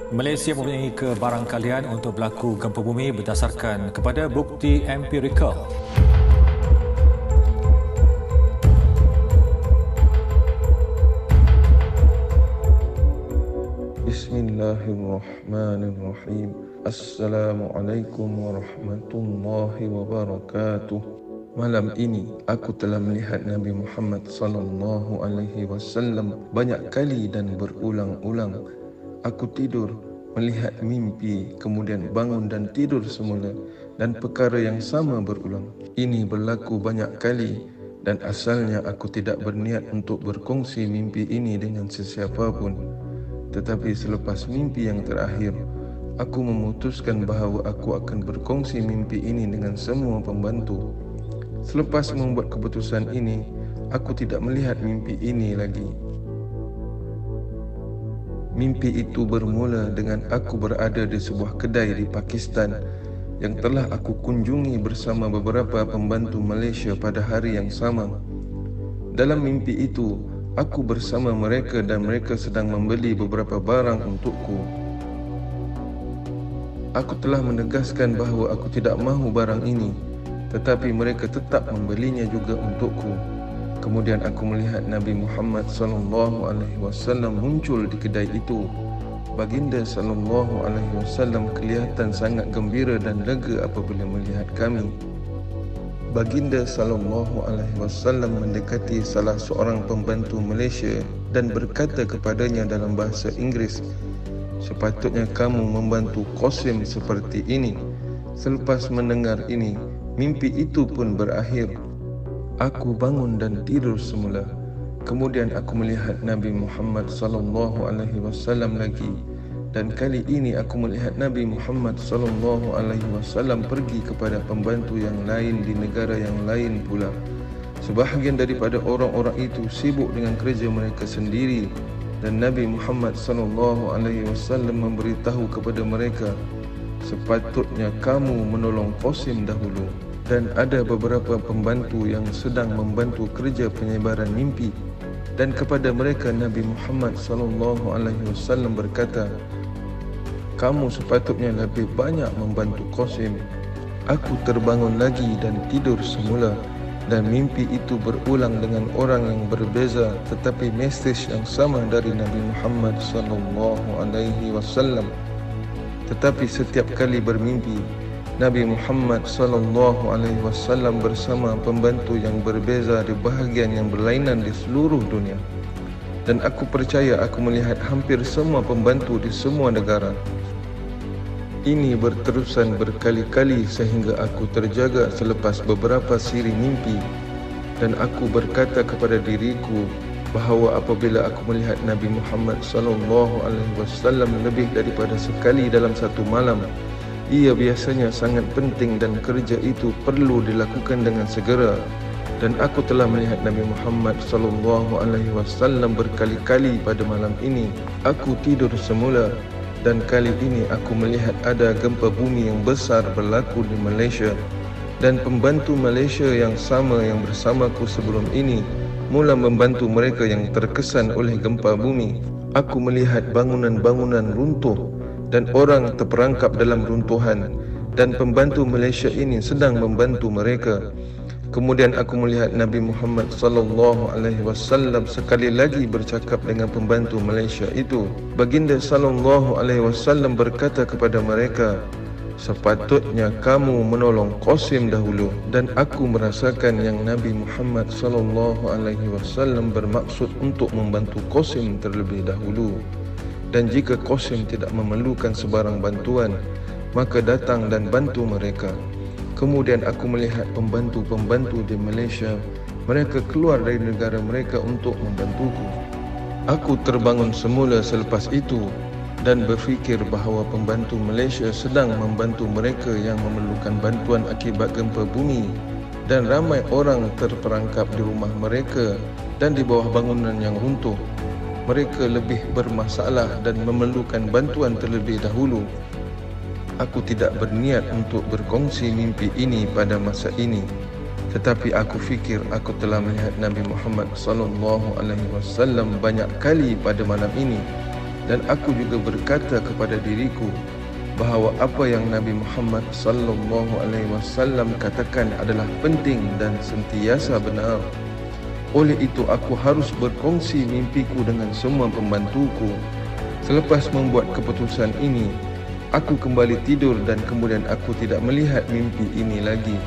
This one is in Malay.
Malaysia mempunyai kebarangkalian untuk berlaku gempa bumi berdasarkan kepada bukti empirikal. Bismillahirrahmanirrahim. Assalamualaikum warahmatullahi wabarakatuh. Malam ini aku telah melihat Nabi Muhammad sallallahu alaihi wasallam banyak kali dan berulang-ulang. Aku tidur, melihat mimpi, kemudian bangun dan tidur semula, dan perkara yang sama berulang. Ini berlaku banyak kali dan asalnya aku tidak berniat untuk berkongsi mimpi ini dengan sesiapa pun. Tetapi selepas mimpi yang terakhir, aku memutuskan bahawa aku akan berkongsi mimpi ini dengan semua pembantu. Selepas membuat keputusan ini, aku tidak melihat mimpi ini lagi. Mimpi itu bermula dengan aku berada di sebuah kedai di Pakistan yang telah aku kunjungi bersama beberapa pembantu Malaysia pada hari yang sama. Dalam mimpi itu, aku bersama mereka dan mereka sedang membeli beberapa barang untukku. Aku telah menegaskan bahawa aku tidak mahu barang ini, tetapi mereka tetap membelinya juga untukku. Kemudian aku melihat Nabi Muhammad sallallahu alaihi wasallam muncul di kedai itu. Baginda sallallahu alaihi wasallam kelihatan sangat gembira dan lega apabila melihat kami. Baginda sallallahu alaihi wasallam mendekati salah seorang pembantu Malaysia dan berkata kepadanya dalam bahasa Inggeris, "Sepatutnya kamu membantu Qasim seperti ini." Selepas mendengar ini, mimpi itu pun berakhir. Aku bangun dan tidur semula. Kemudian aku melihat Nabi Muhammad sallallahu alaihi wasallam lagi, dan kali ini aku melihat Nabi Muhammad sallallahu alaihi wasallam pergi kepada pembantu yang lain di negara yang lain pula. Sebahagian daripada orang-orang itu sibuk dengan kerja mereka sendiri, dan Nabi Muhammad sallallahu alaihi wasallam memberitahu kepada mereka, "Sepatutnya kamu menolong Qasim dahulu." Dan ada beberapa pembantu yang sedang membantu kerja penyebaran mimpi, dan kepada mereka Nabi Muhammad sallallahu alaihi wasallam berkata, "Kamu sepatutnya lebih banyak membantu Qasim." Aku terbangun lagi dan tidur semula, dan mimpi itu berulang dengan orang yang berbeza, tetapi mesej yang sama dari Nabi Muhammad sallallahu alaihi wasallam. Tetapi setiap kali bermimpi, Nabi Muhammad sallallahu alaihi wasallam bersama pembantu yang berbeza di bahagian yang berlainan di seluruh dunia. Dan aku percaya aku melihat hampir semua pembantu di semua negara. Ini berterusan berkali-kali sehingga aku terjaga selepas beberapa siri mimpi, dan aku berkata kepada diriku bahawa apabila aku melihat Nabi Muhammad sallallahu alaihi wasallam lebih daripada sekali dalam satu malam, ia biasanya sangat penting dan kerja itu perlu dilakukan dengan segera. Dan aku telah melihat Nabi Muhammad sallallahu alaihi wasallam berkali-kali pada malam ini. Aku tidur semula, dan kali ini aku melihat ada gempa bumi yang besar berlaku di Malaysia. Dan pembantu Malaysia yang sama yang bersamaku sebelum ini mula membantu mereka yang terkesan oleh gempa bumi. Aku melihat bangunan-bangunan runtuh dan orang terperangkap dalam runtuhan, dan pembantu Malaysia ini sedang membantu mereka. Kemudian aku melihat Nabi Muhammad sallallahu alaihi wasallam sekali lagi bercakap dengan pembantu Malaysia itu. Baginda sallallahu alaihi wasallam berkata kepada mereka, "Sepatutnya kamu menolong Qasim dahulu." Dan aku merasakan yang Nabi Muhammad sallallahu alaihi wasallam bermaksud untuk membantu Qasim terlebih dahulu. Dan jika Qasim tidak memerlukan sebarang bantuan, maka datang dan bantu mereka. Kemudian aku melihat pembantu-pembantu di Malaysia, mereka keluar dari negara mereka untuk membantuku. Aku terbangun semula selepas itu dan berfikir bahawa pembantu Malaysia sedang membantu mereka yang memerlukan bantuan akibat gempa bumi, dan ramai orang terperangkap di rumah mereka dan di bawah bangunan yang runtuh. Mereka lebih bermasalah dan memerlukan bantuan terlebih dahulu. Aku tidak berniat untuk berkongsi mimpi ini pada masa ini, tetapi aku fikir aku telah melihat Nabi Muhammad sallallahu alaihi wasallam banyak kali pada malam ini. Dan aku juga berkata kepada diriku bahawa apa yang Nabi Muhammad sallallahu alaihi wasallam katakan adalah penting dan sentiasa benar. Oleh itu aku harus berkongsi mimpiku dengan semua pembantuku. Selepas membuat keputusan ini, aku kembali tidur dan kemudian aku tidak melihat mimpi ini lagi.